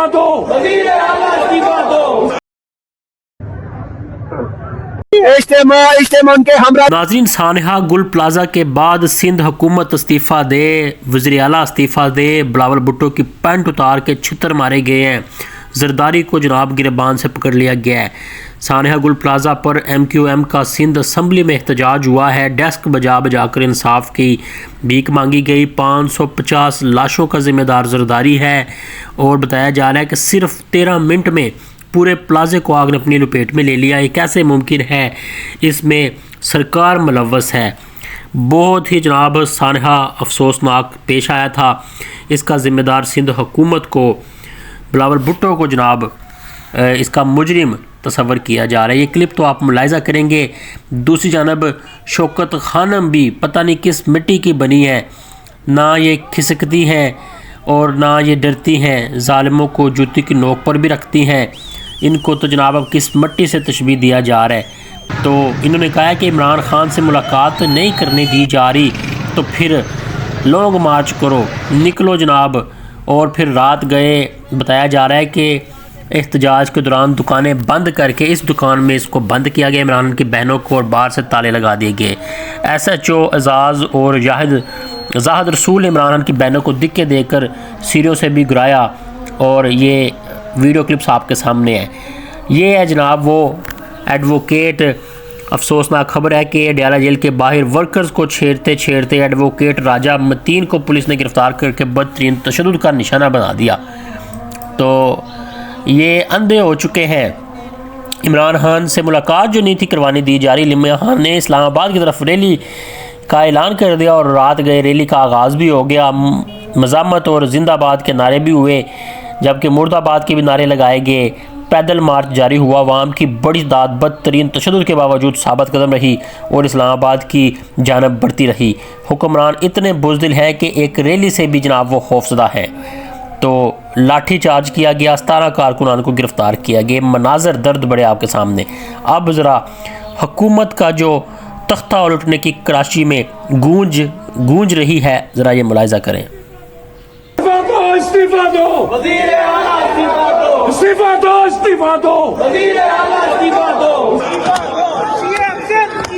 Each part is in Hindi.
इस्तीफा दो, वजीर आला इस्तीफा दो। नाज़रीन, सानहा गुल प्लाजा के बाद सिंध हुकूमत इस्तीफ़ा दे, वज़ीर आला इस्तीफ़ा दे, बिलावल भुट्टो की पैंट उतार के छितर मारे गए हैं। जरदारी को जनाब गिरबान से पकड़ लिया गया है। सानहा गुल प्लाजा पर MQM का सिंध असम्बली में एहतजाज हुआ है। डेस्क बजा बजा कर इंसाफ की भीख मांगी गई। 550 लाशों का जिम्मेदार जरदारी है और बताया जा रहा है कि सिर्फ 13 मिनट में पूरे प्लाजे को आग ने अपनी लपेट में ले लिया। ये कैसे मुमकिन है? इसमें सरकार मुलव्वस है। बहुत ही जनाब सानहा अफसोसनाक पेश आया था। इसका ज़िम्मेदार सिंध हुकूमत को, बिलावल भुट्टो को जनाब इसका मुजरिम तस्वर किया जा रहा है। ये क्लिप तो आप मुलाहिज़ा करेंगे। दूसरी जानब शौकत खानम भी पता नहीं किस मिट्टी की बनी है, ना ये खिसकती हैं और ना ये डरती हैं। ज़ालिमों को जूती की नोक पर भी रखती हैं। इनको तो जनाब अब किस मिट्टी से तशबीह दिया जा रहा है। तो इन्होंने कहा है कि इमरान खान से मुलाकात नहीं करने दी जा रही, तो फिर लॉन्ग मार्च करो, निकलो जनाब। और फिर रात गए। बताया जा रहा है कि एहतजाज के दौरान दुकानें बंद करके इस दुकान में इसको बंद किया गया इमरान की बहनों को, और बाहर से ताले लगा दिए गए। SHO एजाज़ और जाहिद रसूल ने इमरान खान की बहनों को दिक्कत देकर सीरियों से भी गिराया। और ये वीडियो क्लिप्स आपके सामने है। ये है जनाब वो एडवोकेट। अफसोसनाक खबर है कि अडयाला जेल के बाहर वर्कर्स को छेड़ते छेड़ते एडवोकेट राजा मतीन को पुलिस ने गिरफ्तार करके बदतरीन तशद्दुद का निशाना बना दिया। तो ये अंधे हो चुके हैं। इमरान खान से मुलाकात जो नहीं थी करवाने दी जा रही, इमरान खान ने इस्लामाबाद की तरफ रैली का ऐलान कर दिया और रात गए रैली का आगाज़ भी हो गया। मज़ामत और जिंदाबाद के नारे भी हुए, जबकि मुर्दाबाद के भी नारे लगाए गए। पैदल मार्च जारी हुआ। अवाम की बड़ी तादाद बदतरीन तशद्दुद के बावजूद साबित कदम रही और इस्लामाबाद की जानब बढ़ती रही। हुक्मरान इतने बुज़दिल हैं कि एक रैली से भी जनाब वो खौफजदा है। तो लाठी चार्ज किया गया, 17 कारकुनान को गिरफ्तार किया गया। मनाजर दर्द बड़े आपके सामने। अब ज़रा हुकूमत का जो तख्ता उलटने की कराची में गूंज रही है, ज़रा ये मुलाहिज़ा करें। इस्तीफा दो, वजीर आला इस्तीफा दो, इस्तीफा दो, इस्तीफा दो, वजीर आला इस्तीफा दो।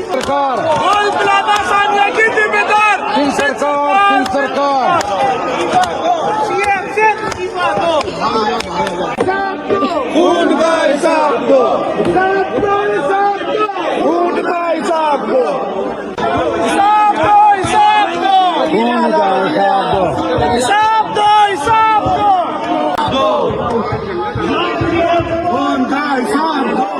सरकार गुल प्लाजा सामने की जिम्मेदार सरकार खून का हिसाब दो, खून का हिसाब दो, हिसाब दो, हिसाब दो, खून का हिसाब दो, हिसाब दो, हिसाब दो, खून का हिसाब दो, खून का हिसाब दो।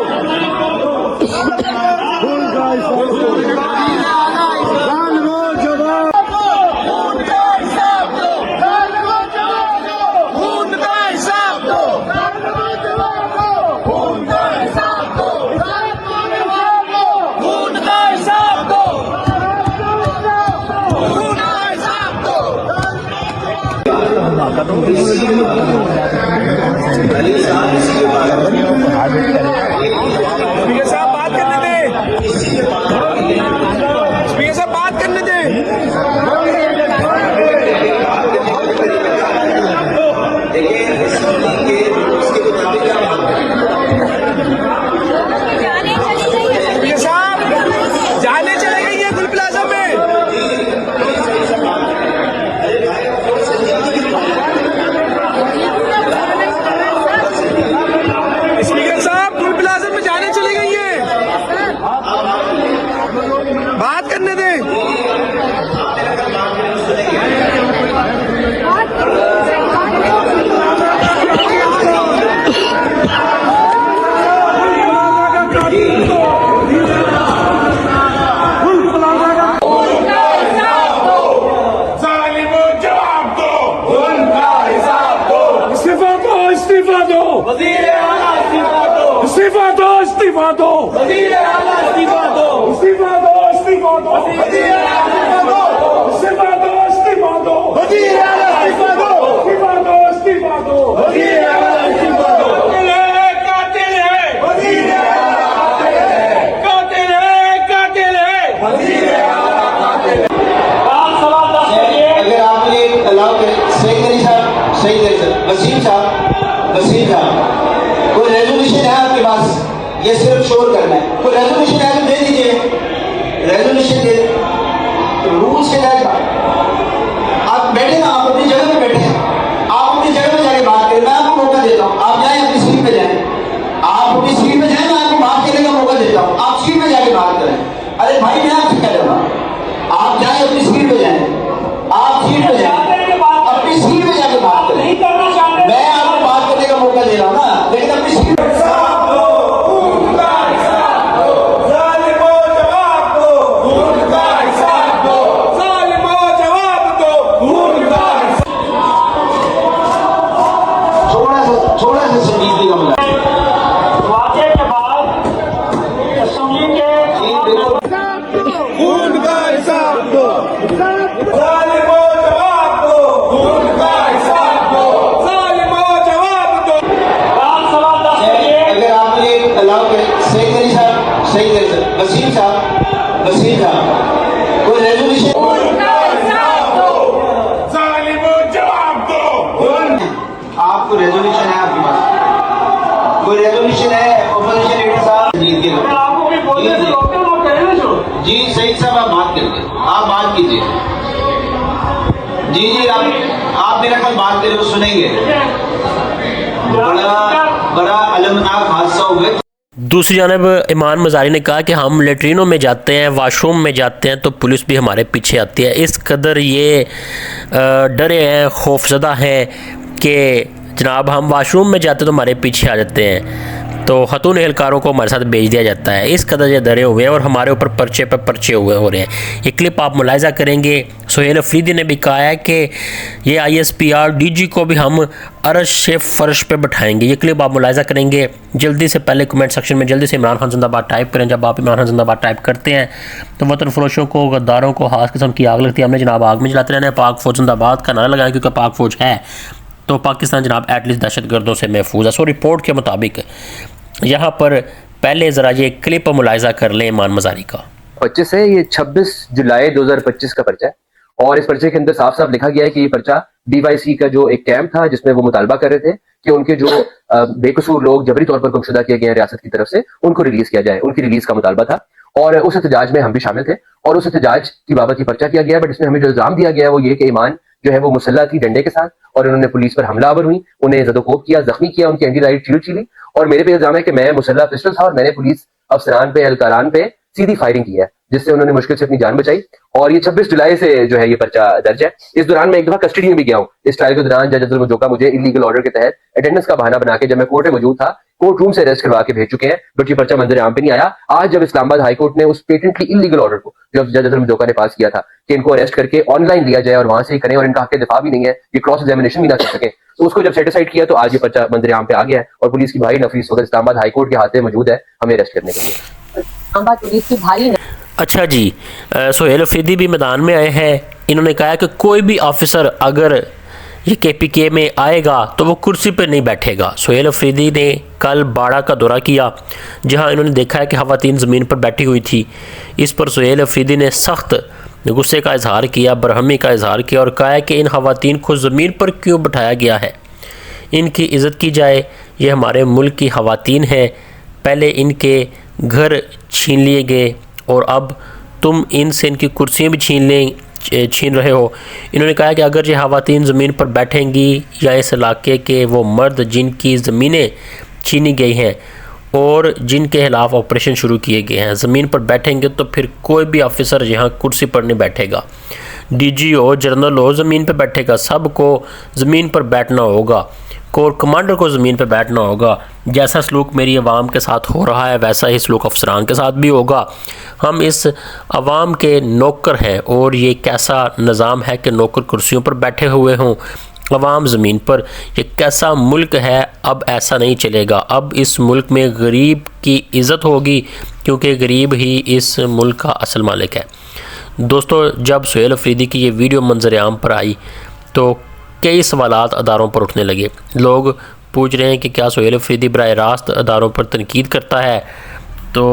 स्पीकर साहब बात करने दें, स्पीकर साहब बात करने स्पीकर साहब जाने चले गई है गुल प्लाजा में। स्पीकर साहब गुल प्लाजा में जाने चली गई है, बात करने दें। इस्तीफा दो, वजीर आला इस्तीफा दो, इस्तीफा दो, इस्तीफा दो, वजीर आला इस्तीफा दो, इस्तीफा दो, इस्तीफा दो, वजीर आला इस्तीफा दो, इस्तीफा दो, इस्तीफा दो, वजीर आला इस्तीफा दो, इस्तीफा दो, इस्तीफा दो, वजीर आला इस्तीफा दो। कातिल है, वजीर आला कातिल है, कातिल है, कातिल है, वजीर आला कातिल है। अगर आपने अलाउ करें, सही करी साहब, सही करी सर, वसीम साहब रेजोल्यूशन दे रूल्स के तहत आप बैठे ना, आप अपनी जगह पे बैठे हैं, आप अपनी जगह पे जाके बात करें। मैं आपको मौका देता हूँ, आप जाए अपनी सीट पे जाए, आप अपनी सीट पे जाए, मैं आपको बात करने का मौका देता हूँ, आप सीट पे जाके बात करें। अरे भाई मैं आपसे कह रहा हूँ, आप जाए अपनी सीट पे जाए, आप सीट पे जाए, अपनी सीट पे जाके बात करें। मैं आपको बात करने का मौका दे रहा हूँ ना, लेकिन अपनी सीट थोड़ा सा संजीदगी का मिला वाक़े के बाद असेंबली के खून का हिसाब दो, जालिमो जवाब दो, खून का हिसाब दो, जालिमो जवाब दो। बात सवाल 10 बजे अगर आप ये अलाउ करें, सही करी साहब, सही करी सर, वसीम साहब, कोई रेजोल्यूशन खून का हिसाब दो, जालिमो जवाब दो। आपको रेजोल्यूशन है, आपके पास कोई रेजोल्यूशन है? ऑपोजिशन लीडर साहब जीत के अगर आपको भी बोलने से रोकते हो तो करें ना शुरू। जी सही साहब, आप बात करिए, आप बात कीजिए। जी आप मेरा कल बात करें तो सुनेंगे। बड़ा अलमनाक हादसा हुआ। दूसरी जानब ईमान मज़ारी ने कहा कि हम लेटरिनों में जाते हैं, वाशरूम में जाते हैं तो पुलिस भी हमारे पीछे आती है। इस कदर ये डरे हैं, खौफजदा हैं कि जनाब हम वाशरूम में जाते तो हमारे पीछे आ जाते हैं, तो खतून एहलकारों को हमारे साथ भेज दिया जाता है। इस कदर ये डरे हुए हैं और हमारे ऊपर पर्चे पर पर्चे हुए हो रहे हैं। ये क्लिप आप मुलाहिजा करेंगे। सुहेल अफरीदी ने भी कहा है कि ये ISPR DG को भी हम अर्श से फर्श पे बैठाएंगे। ये क्लिप आप मुलाहिजा करेंगे। जल्दी से पहले कमेंट सेक्शन में जल्दी से इमरान खान जिंदाबाद टाइप करें। जब आप इमरान खान जिंदाबाद टाइप करते हैं तो वतन फरोशों को, गद्दारों को हाथ किस्म की आग लगती है। हमने जनाब आग में जलाते रहना है। पाक फ़ौज जिंदाबाद का नारा लगाएं, क्योंकि पाक फ़ौज है तो पाकिस्तान जनाब एटलीस्ट दहशतगर्दों से महफूज है। सो रिपोर्ट के मुताबिक यहाँ पर पहले ज़रा ये क्लिप मुलाहिजा कर लें ईमान मज़ारी का। 25 है, ये 26 जुलाई 2025 का पर्चा है और इस पर्चे के अंदर साफ साफ लिखा गया है कि ये पर्चा DYC का जो एक कैंप था जिसमें वो मुतालबा कर रहे थे कि उनके जो बेकसूर लोग जबरी तौर पर गुमशुदा किए गए हैं रियासत की तरफ से, उनको रिलीज किया जाए, उनकी रिलीज का मुतालबा था। और उस एहतजाज में हम भी शामिल थे और उस एहतजाज की बाबत ही पर्चा किया गया। बट इसमें हमें जो इल्जाम दिया गया है वो ये कि ईमान जो है वो मुसल्ला थी डंडे के साथ और उन्होंने पुलिस पर हमलावर हुई, उन्हें जदोकोब किया, जख्मी किया, उनकी एंटी राइट शील्ड छीनी। और मेरे पे इल्जाम है कि मैं मुसल्ला पिस्टल था और मैंने पुलिस अफसरान पे, एहलकारान पे सीधी फायरिंग की है, जिससे उन्होंने मुश्किल से अपनी जान बचाई। और ये 26 जुलाई से जो है ये पर्चा दर्ज है। इस दौरान मैं एक दफा कस्टडी में भी गया हूँ। इस ट्रायल के दौरान जज अब्दुल मजोका मुझे इलीगल ऑर्डर के तहत अटेंडेंस का बहाना बना के, जब मैं कोर्ट में मौजूद था, कोर्ट रूम से अरेस्ट करवा के भेज चुके हैं। बट ये पर्चा मंजर आम पे नहीं आया। आज जब इस्लामाबाद हाई कोर्ट ने उस पेटेंटली इलीगल ऑर्डर को जो जज अब्दुल मजोका ने पास किया था कि इनको अरेस्ट करके ऑनलाइन लिया जाए और वहां से ही करें और इनका हक दिफा भी नहीं है, ये क्रॉस एग्जामिनेशन भी ना कर सके, तो उसको जब सेटिस्फाइड किया तो आज ये पर्चा मंजर आम पे आ गया है और पुलिस की भारी नफीस वक्त इस्लामाबाद हाई कोर्ट के हाथ में मौजूद है हमें अरेस्ट करने के लिए। इस्लामाबाद पुलिस की भारी अच्छा जी, सुहेल अफरीदी भी मैदान में आए हैं। इन्होंने कहा कि कोई भी ऑफिसर अगर ये KPK में आएगा तो वो कुर्सी पर नहीं बैठेगा। सुहेल अफरीदी ने कल बाड़ा का दौरा किया जहां इन्होंने देखा है कि ख़वातीन ज़मीन पर बैठी हुई थी। इस पर सुहेल अफरीदी ने सख्त गुस्से का इजहार किया, बरहमी का इजहार किया और कहा है कि इन ख़वातीन को ज़मीन पर क्यों बैठाया गया है, इनकी इज़्ज़त की जाए। ये हमारे मुल्क की ख़वातीन हैं, पहले इनके घर छीन लिए गए और अब तुम इनसे इनकी कुर्सियाँ भी छीन रहे हो। इन्होंने कहा कि अगर ये ख़वातीन ज़मीन पर बैठेंगी या इस इलाके के वो मर्द जिनकी ज़मीनें छीनी गई हैं और जिनके खिलाफ ऑपरेशन शुरू किए गए हैं ज़मीन पर बैठेंगे तो फिर कोई भी ऑफिसर यहाँ कुर्सी पर नहीं बैठेगा। DG हो, जनरल हो, ज़मीन पर बैठेगा। सबको ज़मीन पर बैठना होगा। कोर कमांडर को ज़मीन पर बैठना होगा। जैसा सलूक मेरी आवाम के साथ हो रहा है वैसा ही सलूक अफसरान के साथ भी होगा। हम इस आवाम के नौकर हैं और ये कैसा निज़ाम है कि नौकर कुर्सियों पर बैठे हुए हों, अवाम ज़मीन पर। ये कैसा मुल्क है। अब ऐसा नहीं चलेगा। अब इस मुल्क में गरीब की इज़्ज़त होगी क्योंकि गरीब ही इस मुल्क का असल मालिक है। दोस्तों, जब सुहेल अफरीदी की ये वीडियो मंजर आम पर आई तो कई सवालात अदारों पर उठने लगे। लोग पूछ रहे हैं कि क्या सुहेल अफरीदी बराह रास्त अदारों पर तनकीद करता है। तो